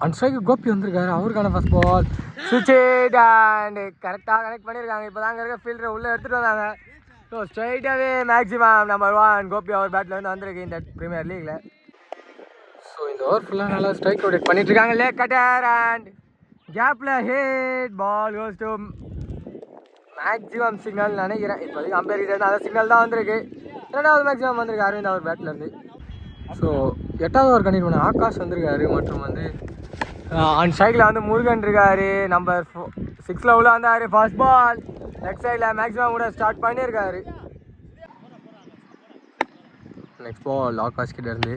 அந்த ஸ்ட்ரைக்கு கோபி வந்திருக்காரு. அவருக்கான ஃபர்ஸ்ட் பால் சுவிட்ச் அண்ட் கரெக்டாக கனெக்ட் பண்ணியிருக்காங்க. இப்போ தாங்க இருக்க ஃபீல்டரை உள்ளே எடுத்துகிட்டு வந்தாங்க. ஸோ ஸ்ட்ரைட்டாகவே மேக்ஸிமம் நம்பர் 1 கோபி அவர் பேட்டில் வந்து வந்திருக்கு இந்த ப்ரீமியர் லீக்ல. ஸோ இந்த ஓவர் ஃபுல்லாக நல்லா ஸ்ட்ரைக் ரொட்டேட் பண்ணிட்டு இருக்காங்க. லேக் கட்டர் அண்ட் கேப்பில் hit ball goes to maximum signal நினைக்கிறேன். இப்போதைக்கு அம்பேர் கிட்ட இருந்து அந்த சிக்னல் தான் வந்திருக்கு. 2வது மேக்ஸிமம் வந்திருக்கு அரவிந்த் அவர் பேட்லேருந்து. ஸோ 8வது ஓவர் கண்டினியூ பண்ண ஆகாஷ் வந்திருக்காரு. மற்றும் வந்து ஆன் ஸ்ட்ரைக்கில் வந்து முருகன் இருக்காரு. நம்பர் 6ல் உள்ள வந்தார். ஃபர்ஸ்ட் பால் லெஃப்ட் சைடில் மேக்ஸிமம் கூட ஸ்டார்ட் பண்ணியிருக்காரு. நெக்ஸ்ட் பால் ஆகாஷ் கிட்ட இருந்து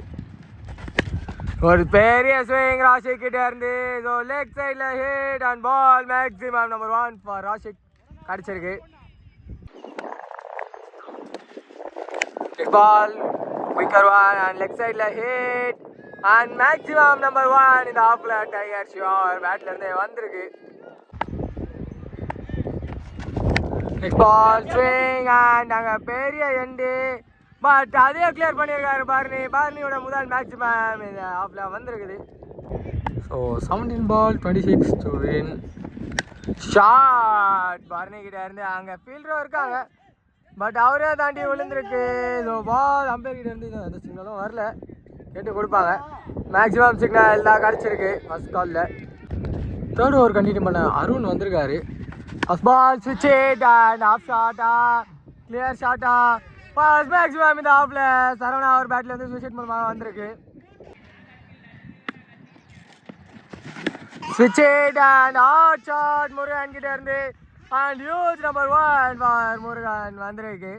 ஒரு பெரிய ஸ்விங் ராஷிக் கிட்ட இருந்து. ஸோ லெஃப்ட் சைடில் hit and ball maximum number 1 for Rashik கிடச்சிருக்கு. Next ball quicker one and left சைடில் ஹிட் அண்ட் மேக்ஸிமம் நம்பர் 1 இந்த ஆஃப்ல டைகர் ஷிவா பேட்ல இருந்து வந்திருக்கு. நெக்ஸ்ட் பால் ஸ்விங் அண்ட் அங்கே பெரிய எண்டு பட் அதே கிளியர் பண்ணியிருக்காரு பார்னியோட முதல் மேக்ஸிமம் இந்த ஆஃப்ல வந்திருக்குது. So 17 ball 26 to win. Shot பார்னி கிட்ட இருந்து அங்கே ஃபீல்டரும் இருக்காங்க பட் அவரே தாண்டி விழுந்திருக்கு. ஸோ பால் அம்பேர் கிட்ட இருந்து அந்த சிக்னலும் வரல, கேட்டு கொடுப்பாங்க. மேக்ஸிமம் சிக்னல் தான் கிடச்சிருக்கு ஃபர்ஸ்ட் காலில். 3rd ஓவர் கண்டினியூ பண்ண அருண் வந்திருக்காரு. ஃபர்ஸ்ட் பால் ஸ்விட்ச் ஹிட் அண்ட் ஆஃப் ஷாட்டா கிளியர் ஷாட்டா ஃபர்ஸ்ட் மேக்ஸிமம் இந்த ஆஃப்ல சரவணா அவர் பேட்ல இருந்து ஸ்விட்ச் ஹிட் மூலமாக வந்திருக்கு. ஸ்விட்ச் hit and hot shot Murugan கிட்ட இருந்து and huge number 1 for Murugan வந்திருக்கு.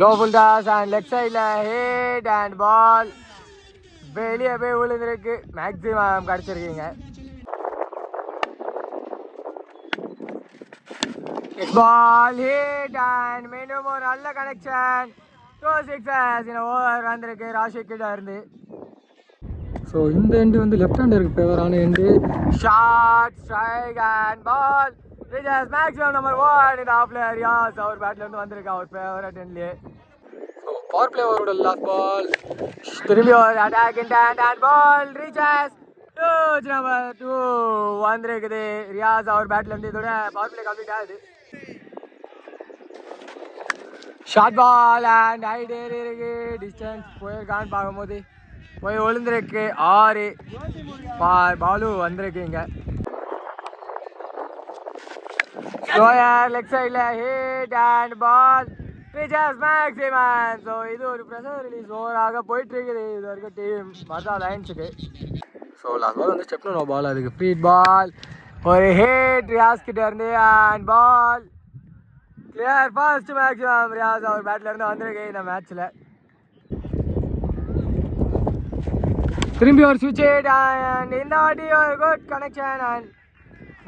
Low full toss and left சைடில் ஹிட் அண்ட் பால் வெளியே போய் விழுந்திருக்கு. மேக்ஸிமம் கிடச்சிருக்கீங்க. பால் ஹிட் அண்ட் மீண்டும் ஒரு நல்ல கனெக்ஷன். 2 6 இந்த ஓவர் வந்திருக்கு ராஷிக் கிட்ட இருந்து. ஸோ இந்த எண்டு வந்து லெஃப்ட் ஹேண்டருக்கு ஃபேவரான end. Short strike and ball reaches maximum number 1 இந்த ஆஃப்ல ரியாஸ் அவர் பேட்லேருந்து வந்திருக்கு அவர் ஃபேவரட் எண்ட்லேயே. ஸோ பவர் பிளே ஓவரோட லாஸ்ட் பால் திரும்பி ஒரு attack intent and ball reaches huge number 2 வந்திருக்குது ரியாஸ் அவர் பேட்லேருந்து. இதோட பவர் பிளே கம்ப்ளீட் ஆகுது. ஷார்ட் பால் அண்ட் ஹைட் ஏறி இருக்கு. டிஸ்டன்ஸ் போயிருக்கான்னு பார்க்கும்போது போய் விழுந்திருக்கு. 6 பாலு வந்திருக்கு இங்கே. ஸ்லோயர் லெஃப்ட் சைடில் hit and ball reaches maximum. So இது ஒரு ப்ரெஷர் ரிலீஸ் ஓவராக போயிட்டு இருக்குது இது வரைக்கும் டீம் மசா லைன்ஸுக்கு. ஸோ லாஸ்ட் பால் வந்து ஸ்டெப்னோ பால், அதுக்கு ஃப்ரீ பால் ஒரு ஹிட் ரியாஸ் கிட்ட இருந்து and ball clear first maximum Riyaz அவர் பேட்ல இருந்து வந்திருக்கு இந்த மேட்ச்ல. திரும்பி ஒரு ஸ்விட்ச் ஹிட் அண்ட் இந்த வாட்டி ஒரு good connection and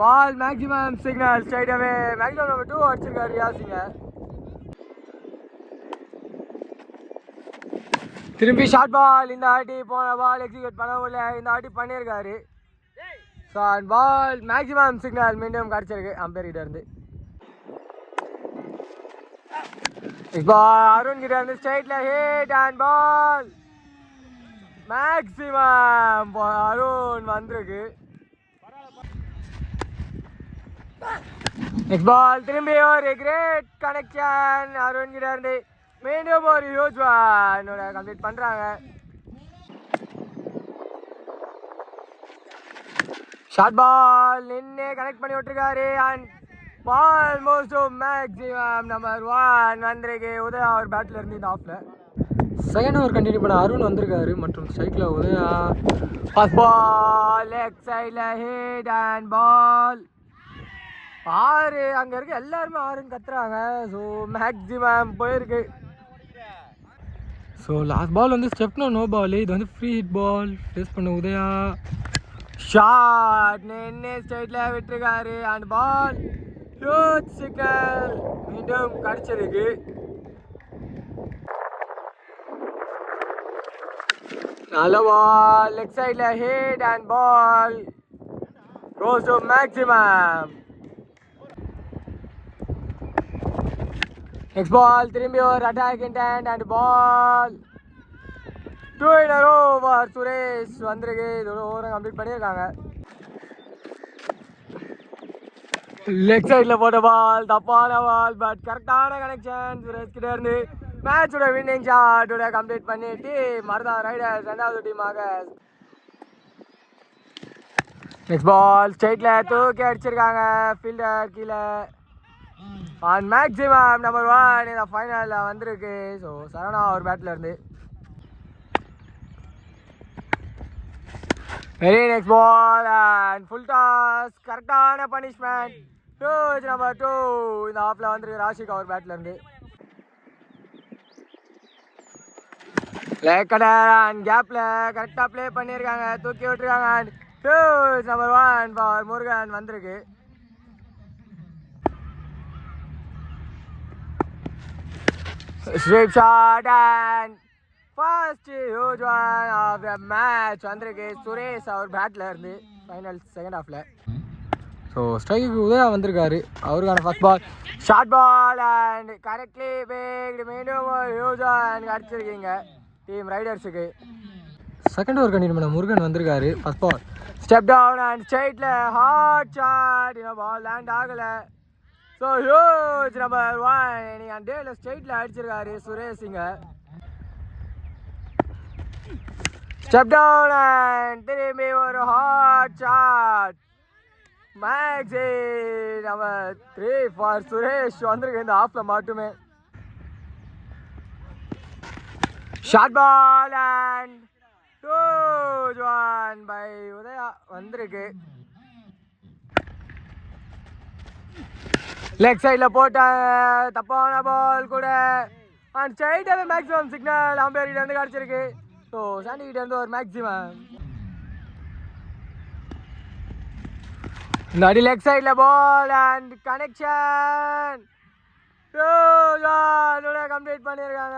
ball maximum signal straight away maximum number 2 அடிச்சிருக்காரு ரியாஸுங்க. திரும்பி ஷார்ட் பால் இந்த வாட்டி போன பால் எக்ஸிக்யூட் பண்ண முடியல, இந்த வாட்டி பண்ணியிருக்காரு. So and ball maximum signal மீண்டும் கிடச்சிருக்கு அம்பேர் கிட்ட இருந்து. இப்போ அருண் கிட்ட இருந்து ஸ்ட்ரைட்ல hit and ball maximum Arun வந்திருக்கு. நெக்ஸ்ட் பால் திரும்பி ஒரு கிரேட் கனெக்ஷன் அருண் கிட்ட இருந்து மீண்டும் ஒரு ஹியூஜ் ஒன் கம்ப்ளீட் பண்றாங்க. ஷார்ட் பால் நின்று கனெக்ட் பண்ணி விட்டுருக்காரு and ball most maximum number 1 வந்திருக்கு உதயா அவர் பேட்ல இருந்து இந்த ஆஃப்ல. செகண்ட் ஓவர் கண்டினியூ பண்ண அருண் வந்திருக்காரு மற்றும் ஸ்ட்ரைக்கில் உதயா. ஃபர்ஸ்ட் பால் லெஃப்ட் சைடில் ஹிட் அண்ட் பால் 6 அங்கே இருக்கு எல்லாருமே 6ன்னு கத்துறாங்க. ஸோ மேக்ஸிமம் போயிருக்கு. ஸோ லாஸ்ட் பால் வந்து ஸ்டெப்னோ நோ பால், இது வந்து ஃப்ரீ ஹிட் பால் ஃபேஸ் பண்ண உதயா. ஷாட் நின்று ஸ்ட்ரைட்டில் விட்டுருக்காரு அண்ட் பால் ஹியூஜ் சிக்கல் மீண்டும் கிடச்சிருக்கு. நல்ல பால் லெஃப்ட் சைடில் hit and ball goes to maximum. Next ball திரும்பி ஒரு attack intent and ball 2 in a row for Suresh வந்திருக்கு. இதோட ஓவரை கம்ப்ளீட் பண்ணியிருக்காங்க. லெக் சைடில் போட்ட பால், தப்பான பால், பட் கரெக்டான கனெக்ஷன் சுரேஷ் கிட்ட இருந்து. மேட்சோட வின்னிங் ஷாட்டோட கம்ப்ளீட் பண்ணிட்டு மருதா ரைடர்ஸ் 2வது டீமாக. நெக்ஸ்ட் பால் ஸ்ட்ரைட்டில் தூக்கி அடிச்சிருக்காங்க ஃபீல்டர் கீழே. ஆன் மேக்ஸிமம் நம்பர் 1 இந்த ஃபைனலில் வந்திருக்கு. ஸோ சரவணா ஒரு பேட்டில் இருந்து. Very next ball and full toss, கரெக்டான பனிஷ்மெண்ட். நம்பர் 2 இந்த ஆஃபில் வந்திருக்கு ராஷிக் அவர் பேட்டில் இருந்து. லேக்கடர் அண்ட் கேப்பில் கரெக்டாக ப்ளே பண்ணியிருக்காங்க, தூக்கி விட்டுருக்காங்க. அண்ட் நம்பர் 1 ஃபார் முருகன் வந்திருக்கு. Sweep shot and first huge one of the match வந்திருக்கு சுரேஷ் அவர் பேட்டில் இருந்து ஃபைனல் செகண்ட் ஹாஃபில். ஸோ ஸ்ட்ரைக்கு உதயா வந்திருக்காரு, அவருக்கான first ball short ball and correctly backed. மீண்டும் ஒரு ஹியூஜ் ஒன் அடிச்சிருக்கீங்க டீம் ரைடர்ஸுக்கு. செகண்ட் ஓவர் கண்டினியூ பண்ண முருகன் வந்திருக்காரு. First ball step down and ஸ்ட்ரைட்டில் ஹார்ட் ஷாட். பால் லேண்ட் ஆகலை. ஸோ ஹியூஜ் நம்பர் 1 நீங்கள் அந்த டேல ஸ்ட்ரைட்டில் அடிச்சிருக்காரு சுரேஷ் இங்கே. ஸ்டெப் டவுன் அண்ட் திரும்பி ஒரு hard shot. Maxi number 3 for Suresh வந்திருக்கு இந்த ஆஃபில் மட்டுமே. Short ball and huge one by Udaya வந்திருக்கு. லெக் சைடில் போட்ட தப்பான பால் கூட அண்ட் ஸ்ட்ரைட்டாகவே மேக்ஸிமம் சிக்னல் அம்பேர்கிட்ட இருந்து கிடச்சிருக்கு. ஸோ சாண்டிகிட்ட இருந்து ஒரு மேக்ஸிமம். இந்த அடி லெக் சைடில் பால் அண்ட் கனெக்ஷன் கம்ப்ளீட் பண்ணியிருக்காங்க.